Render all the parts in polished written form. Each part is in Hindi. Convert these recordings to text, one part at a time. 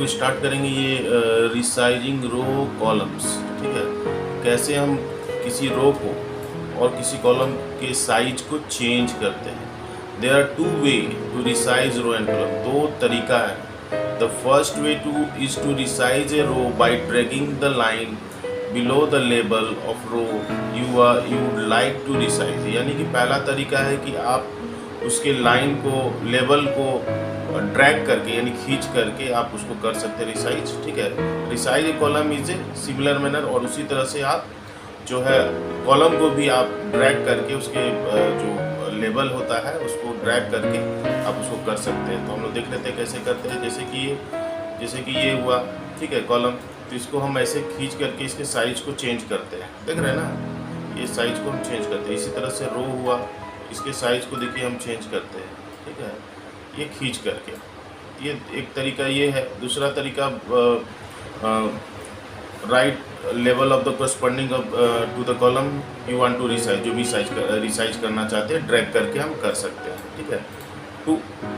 हम स्टार्ट करेंगे ये रिसाइजिंग रो कॉलम्स। ठीक है, कैसे हम किसी रो को और किसी कॉलम के साइज को चेंज करते हैं। There are two way to resize row and column, दो तरीका है। The first way is to resize a row by dragging the line below the label of row you would like to resize. यानी कि पहला तरीका है कि आप उसके लाइन को, लेबल को ड्रैग करके यानी खींच करके आप उसको कर सकते हैं रिसाइज। ठीक है, resize A column is a similar manner, और उसी तरह से आप जो है कॉलम को भी आप ड्रैग करके उसके जो लेबल होता है उसको ड्रैग करके आप उसको कर सकते हैं। तो हम लोग देख लेते हैं कैसे करते हैं। जैसे कि ये हुआ, ठीक है, कॉलम, तो इसको हम ऐसे खींच करके इसके साइज को चेंज करते हैं। देख रहे हैं ना, ये साइज को हम चेंज करते हैं। इसी तरह से रो हुआ, इसके साइज को देखिए हम चेंज करते हैं। ठीक है, ये खींच करके, ये एक तरीका ये है। दूसरा तरीका राइट लेवल of the corresponding to the column you want to resize, जो भी रिसाइज करना चाहते हैं ड्रैग करके हम कर सकते हैं। ठीक है, to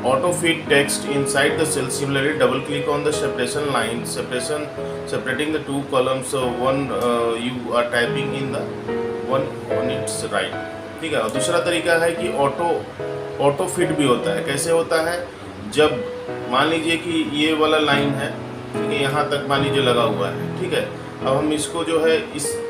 auto fit text inside the cell, similarly double click on the separation line separating the two columns, one you are typing in the one on its right। ठीक है, और दूसरा तरीका है कि ऑटो फिट भी होता है। कैसे होता है, जब मान लीजिए कि ये वाला लाइन है, ठीक है, यहाँ तक मान लीजिए लगा हुआ है। ठीक है, अब हम इसको जो है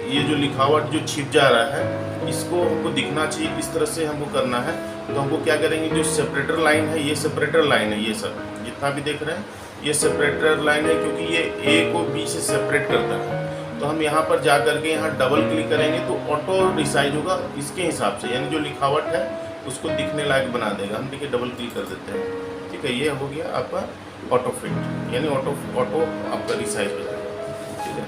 ये जो लिखावट जो छिप जा रहा है इसको हमको दिखना चाहिए, इस तरह से हमको करना है। तो हमको क्या करेंगे, जो सेपरेटर लाइन है, ये सेपरेटर लाइन है, ये सब जितना भी देख रहे हैं ये सेपरेटर लाइन है, क्योंकि ये ए को बी से सेपरेट करता है। तो हम यहाँ पर जा करके यहाँ डबल क्लिक करेंगे तो ऑटो रिसाइज होगा इसके हिसाब से, यानी जो लिखावट है उसको दिखने लायक बना देगा। हम देखिए डबल क्लिक कर देते हैं। ठीक है, ये हो गया आपका ऑटो फिट, यानी ऑटो आपका रिसाइज हो जाएगा। ठीक है,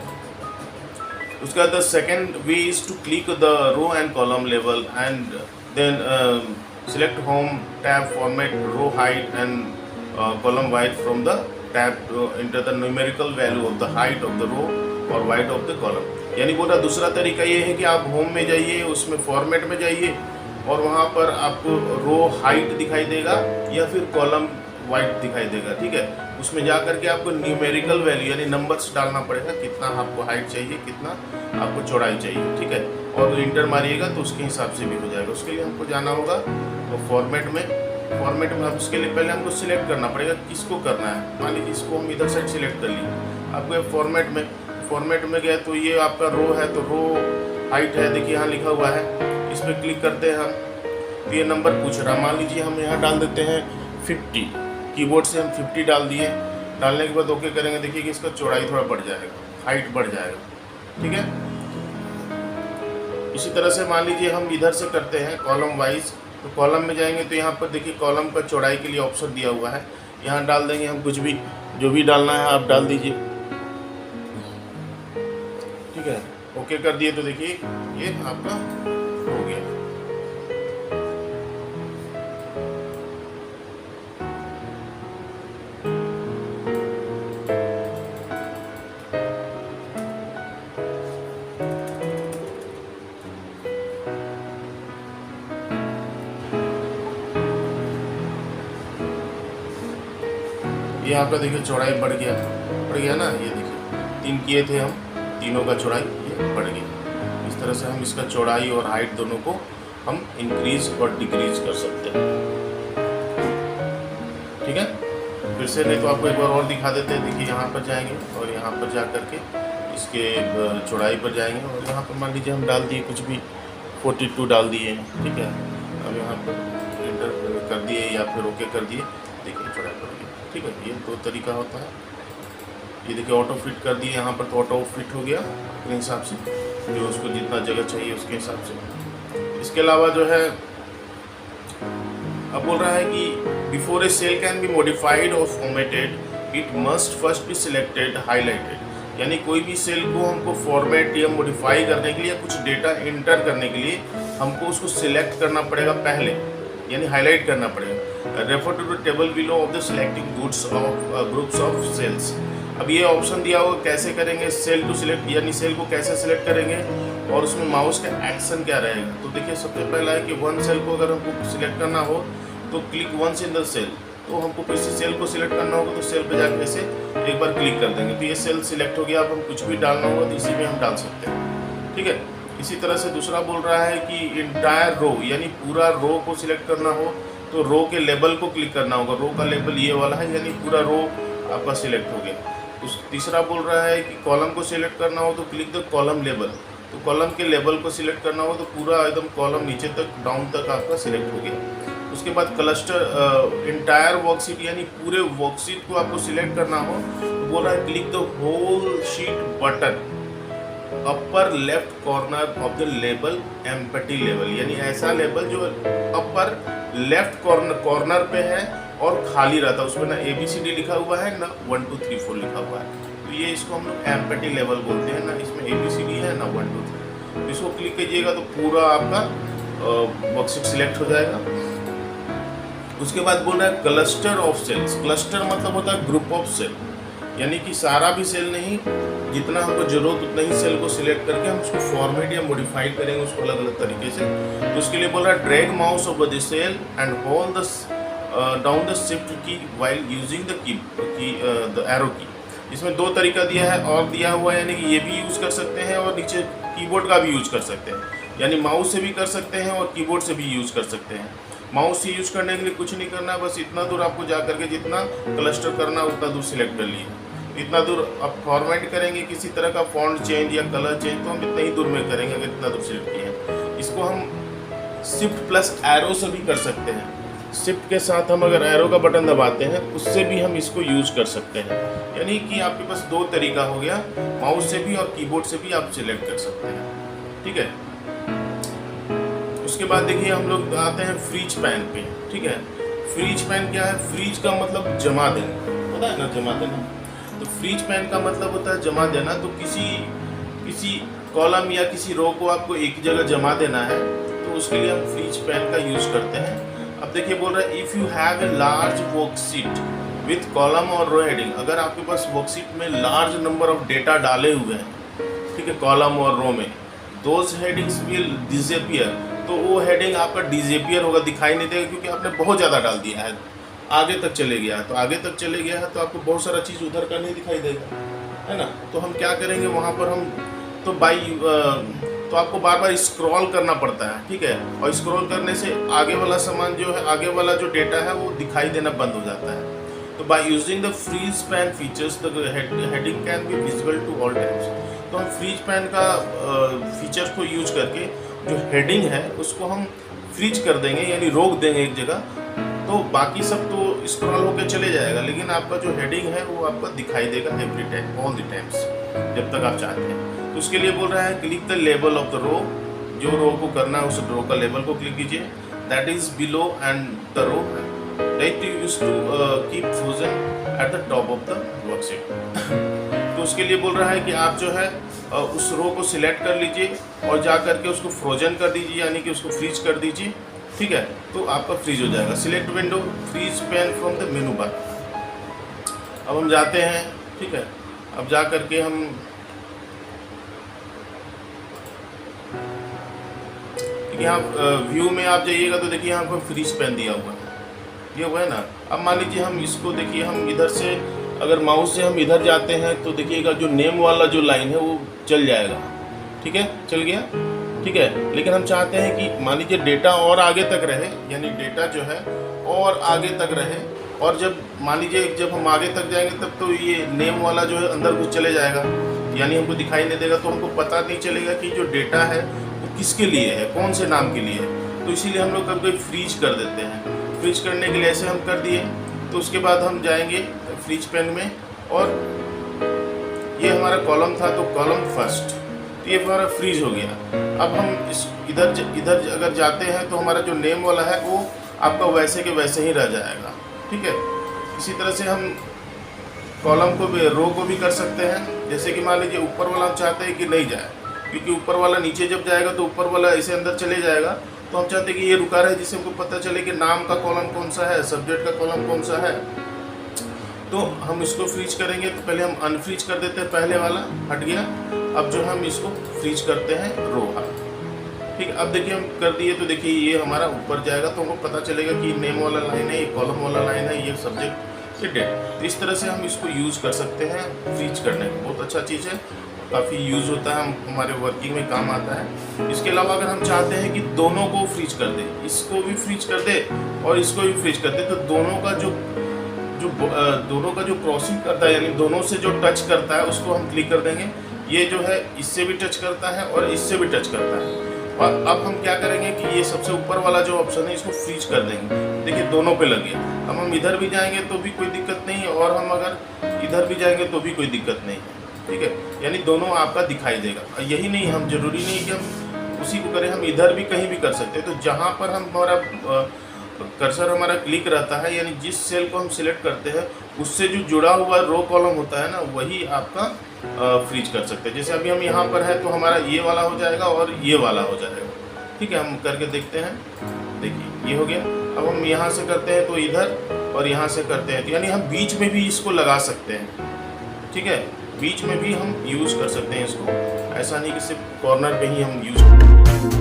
उसका the second way is to click the row and column लेवल and then select home tab, format row height and column height from the tab, enter the numerical value of the height of the row or height of the column। यानी बोला दूसरा तरीका ये है कि आप होम में जाइए, उसमें फॉर्मेट में जाइए और वहाँ पर आपको रो हाइट दिखाई देगा या फिर कॉलम वाइट दिखाई देगा। ठीक है, उसमें जा करके आपको न्यूमेरिकल वैल्यू यानी नंबर्स डालना पड़ेगा, कितना आपको हाइट चाहिए, कितना आपको चौड़ाई चाहिए। ठीक है, और इंटर मारिएगा तो उसके हिसाब से भी हो जाएगा। उसके लिए हमको जाना होगा तो फॉर्मेट में हम उसके लिए पहले हमको सिलेक्ट करना पड़ेगा किसको करना है। मान लीजिए इसको हम इधर साइड सिलेक्ट कर लिए, आपको फॉर्मेट में गए तो ये आपका रो है, तो रो हाइट है, देखिए यहाँ लिखा हुआ है, इस पर क्लिक करते हैं हम तो ये नंबर पूछ रहा है। मान लीजिए हम यहाँ डाल देते हैं 50, कीबोर्ड से हम 50 डाल दिए। डालने के बाद ओके करेंगे, देखिए कि इसका चौड़ाई थोड़ा बढ़ जाएगा, हाइट बढ़ जाएगा। ठीक है, इसी तरह से मान लीजिए हम इधर से करते हैं कॉलम वाइज, तो कॉलम में जाएंगे तो यहाँ पर देखिए कॉलम का चौड़ाई के लिए ऑप्शन दिया हुआ है, यहाँ डाल देंगे हम कुछ भी, जो भी डालना है आप डाल दीजिए। ठीक है, ओके कर दिए तो देखिए ये आपका हो गया। ये आपका देखिए चौड़ाई बढ़ गया ना, ये देखिए 3 किए थे हम, तीनों का चौड़ाई ये बढ़ गया। इस तरह से हम इसका चौड़ाई और हाइट दोनों को हम इंक्रीज और डिक्रीज कर सकते हैं। ठीक है, फिर से नहीं तो आपको एक बार और दिखा देते हैं। देखिए यहाँ पर जाएंगे और यहाँ पर जा करके इसके चौड़ाई पर जाएंगे और यहाँ पर मान लीजिए हम डाल दिए कुछ भी 42 डाल दिए। ठीक है, अब यहाँ पर एंटर कर दिए या फिर ओके कर दिए, देखिए चौड़ाई बढ़ गई। ठीक है, ये 2 तरीका होता है। ये देखिए ऑटो फिट कर दिए यहाँ पर, तो ऑटो फिट हो गया अपने हिसाब से, जो उसको जितना जगह चाहिए उसके हिसाब से। इसके अलावा जो है अब बोल रहा है कि before a cell can be modified or formatted it must first be selected highlighted. यानी कोई भी सेल को हमको फॉर्मेट या मॉडिफाई करने के लिए या कुछ डेटा इंटर करने के लिए हमको उसको सिलेक्ट करना पड़ेगा पहले, यानी हाईलाइट करना पड़ेगा। Refer to the table below of the selecting goods of groups of cells. अब ये ऑप्शन दिया होगा कैसे करेंगे सेल टू सिलेक्ट, यानी सेल को कैसे सिलेक्ट करेंगे और उसमें माउस का एक्शन क्या रहेगा। तो देखिए सबसे पहला है कि वन सेल को अगर हमको सिलेक्ट करना हो तो click once in the cell, तो हमको किसी सेल को सिलेक्ट करना होगा तो सेल पे जाके ऐसे एक बार क्लिक कर देंगे तो ये सेल सिलेक्ट हो गया। अब हम कुछ भी डालना होगा तो इसी में हम डाल सकते हैं, ठीक है। इसी तरह से दूसरा बोल रहा है कि इंटायर रो, यानी पूरा रो को सिलेक्ट करना हो तो रो के लेबल को क्लिक करना होगा। रो का लेबल ये वाला है, यानी पूरा रो आपका सिलेक्ट हो गया। तीसरा बोल रहा है कि कॉलम को सिलेक्ट करना हो तो क्लिक द कॉलम लेबल, तो कॉलम के लेबल को सिलेक्ट करना हो तो पूरा एकदम कॉलम नीचे तक डाउन तक आपका सिलेक्ट हो गया। उसके बाद क्लस्टर इंटायर वर्कशीट, यानी पूरे वर्कशीट को आपको सिलेक्ट करना हो तो बोल रहा है click the whole sheet button upper left corner of the label empty label, यानी ऐसा लेबल जो अपर लेफ्ट कॉर्नर पे है और खाली रहता है, उसमें ना ABCD लिखा हुआ है ना 1 2 3 4 लिखा हुआ है। तो ये इसको हम लोग एम्प्टी लेवल बोलते हैं, ना इसमें ABCD है ना 1 2 3। तो इसको क्लिक कीजिएगा तो पूरा आपका वर्कशीट सिलेक्ट हो जाएगा। उसके बाद बोल रहा है क्लस्टर ऑफ सेल्स। क्लस्टर मतलब होता है ग्रुप ऑफ सेल, यानी कि सारा भी सेल नहीं, जितना हमको जरूरत उतना ही सेल को सिलेक्ट करके हम उसको फॉर्मेट या मॉडिफाई करेंगे उसको अलग अलग तरीके से। तो उसके लिए बोल रहा है drag mouse over the cell and hold the down the shift key while using the arrow key. इसमें दो तरीका दिया है और दिया हुआ है, यानी कि ये भी यूज़ कर सकते हैं और नीचे कीबोर्ड का भी यूज़ कर सकते हैं, यानी माउस से भी कर सकते हैं और कीबोर्ड से भी यूज़ कर सकते हैं। माउस से यूज़ करने के लिए कुछ नहीं करना है, बस इतना दूर आपको जा करके जितना क्लस्टर करना उतना दूर सिलेक्ट कर लिए। इतना दूर आप फॉर्मेट करेंगे किसी तरह का फॉन्ट चेंज या कलर चेंज तो हम इतना ही दूर में करेंगे अगर इतना दूर सिलेक्ट किए हैं। इसको हम शिफ्ट प्लस एरो से भी कर सकते हैं। शिफ्ट के साथ हम अगर एरो का बटन दबाते हैं उससे भी हम इसको यूज़ कर सकते हैं, यानी कि आपके पास दो तरीका हो गया, माउस से भी और कीबोर्ड से भी आप सिलेक्ट कर सकते हैं, ठीक है। उसके बाद देखिए हम लोग आते हैं फ्रीज पैन पे, ठीक है। फ्रीज पैन क्या है? फ्रीज का मतलब जमा देना, पता है ना, जमा देना। तो फ्रीज पैन का मतलब होता है जमा देना। तो किसी कॉलम या किसी रो को आपको एक जगह जमा देना है तो उसके लिए हम फ्रीज पैन का यूज़ करते हैं। अब देखिए बोल रहा है if you have a large worksheet with column और रो हेडिंग, अगर आपके पास वर्कशीट में लार्ज नंबर ऑफ डेटा डाले हुए हैं, ठीक है, कॉलम और रो में, दोज हेडिंग्स विल डिसअपियर, तो वो हेडिंग आपका डिसअपियर होगा, दिखाई नहीं देगा, क्योंकि आपने बहुत ज़्यादा डाल दिया है, आगे तक चले गया है। तो आगे तक चले गया है तो आपको बहुत सारा चीज़ उधर का नहीं दिखाई देगा, है ना। तो हम क्या करेंगे वहाँ पर, हम तो तो आपको बार बार स्क्रॉल करना पड़ता है, ठीक है, और स्क्रॉल करने से आगे वाला सामान जो है, आगे वाला जो डेटा है वो दिखाई देना बंद हो जाता है। तो by using the freeze pane features the heading can be visible to all times. तो हम फ्रीज पैन का फीचर को यूज करके जो हेडिंग है उसको हम फ्रीज कर देंगे, यानी रोक देंगे एक जगह, तो बाकी सब तो स्क्रॉल होकर चले जाएगा, लेकिन आपका जो हेडिंग है वो आपको दिखाई देगा every time, all the times, जब तक आप चाहते हैं। तो उसके लिए बोल रहा है click the label of the row, जो रो को करना है उस रो का लेबल को क्लिक कीजिए, that is below and the row that you used to keep frozen at the top of the worksheet. तो उसके लिए बोल रहा है कि आप जो है उस रो को सिलेक्ट कर लीजिए और जा करके उसको फ्रोजन कर दीजिए, यानी कि उसको फ्रीज कर दीजिए, ठीक है, तो आपका फ्रीज हो जाएगा। Select window freeze pane from the menu bar. अब हम जाते हैं, ठीक है, अब जा करके हम यहाँ व्यू में आप जाइएगा तो देखिए यहाँ पर फ्रीज पैन दिया हुआ है, ये हुआ है ना। अब मान लीजिए हम इसको देखिए, हम इधर से अगर माउस से हम इधर जाते हैं तो देखिएगा जो नेम वाला जो लाइन है वो चल जाएगा, ठीक है, चल गया, ठीक है। लेकिन हम चाहते हैं कि मान लीजिए डेटा और आगे तक रहे, यानी डेटा जो है और आगे तक रहे, और जब मान लीजिए जब हम आगे तक जाएंगे तब तो ये नेम वाला जो है अंदर कुछ चले जाएगा, यानी हमको दिखाई नहीं देगा, तो हमको पता नहीं चलेगा कि जो डेटा है वो किसके लिए है, कौन से नाम के लिए है। तो इसीलिए हम लोग कभी फ्रीज कर देते हैं। फ्रीज करने के लिए ऐसे हम कर दिए, तो उसके बाद हम जाएंगे फ्रीज पैन में, और ये हमारा कॉलम था तो कॉलम फर्स्ट, तो ये हमारा फ्रीज हो गया। अब हम इस इधर अगर जाते हैं तो हमारा जो नेम वाला है वो आपका वैसे के वैसे ही रह जाएगा, ठीक है। इसी तरह से हम कॉलम को भी, रो को भी कर सकते हैं। जैसे कि मान लीजिए ऊपर वाला हम चाहते हैं कि नहीं जाए, क्योंकि ऊपर वाला नीचे जब जाएगा तो ऊपर वाला ऐसे अंदर चले जाएगा, तो हम चाहते हैं कि ये रुका रहे, जिससे हमको पता चले कि नाम का कॉलम कौन सा है, सब्जेक्ट का कॉलम कौन सा है। तो हम इसको फ्रीज करेंगे तो पहले हम अनफ्रीज कर देते हैं, पहले वाला हट गया। अब जो हम इसको फ्रीज करते हैं रो वाला, ठीक है। अब देखिए हम कर दिए तो देखिए ये हमारा ऊपर जाएगा तो हमको पता चलेगा कि नेम वाला लाइन है, ये कॉलम वाला लाइन है, ये सब्जेक्ट, ये डेट। तो इस तरह से हम इसको यूज़ कर सकते हैं फ्रीज करने में। बहुत अच्छा चीज़ है, काफ़ी यूज़ होता है, हमारे वर्किंग में काम आता है। इसके अलावा अगर हम चाहते हैं कि दोनों को फ्रीज कर दे, इसको भी फ्रीज कर दे और इसको भी फ्रीज कर दे, तो दोनों का जो क्रॉसिंग करता है, यानी दोनों से जो टच करता है उसको हम क्लिक कर देंगे। ये जो है इससे भी टच करता है और इससे भी टच करता है। और अब हम क्या करेंगे कि ये सबसे ऊपर वाला जो ऑप्शन है इसको फ्रीज कर देंगे। देखिए दोनों पे लगे। अब हम इधर भी जाएंगे तो भी कोई दिक्कत नहीं है और हम अगर इधर भी जाएंगे तो भी कोई दिक्कत नहीं है, ठीक है। यानी दोनों आपका दिखाई देगा। और यही नहीं, हम जरूरी नहीं कि हम उसी को करें, हम इधर भी कहीं भी कर सकते हैं। तो जहाँ पर हमारा कर्सर हमारा क्लिक रहता है, यानी जिस सेल को हम सिलेक्ट करते हैं उससे जो जुड़ा हुआ रो कॉलम होता है ना, वही आपका फ्रीज कर सकते हैं। जैसे अभी हम यहाँ पर है तो हमारा ये वाला हो जाएगा और ये वाला हो जाएगा, ठीक है। हम करके देखते हैं, देखिए ये हो गया। अब हम यहाँ से करते हैं तो इधर, और यहाँ से करते हैं तो यानी हम बीच में भी इसको लगा सकते हैं, ठीक है। बीच में भी हम यूज़ कर सकते हैं इसको, ऐसा नहीं कि सिर्फ कॉर्नर पे ही हम यूज़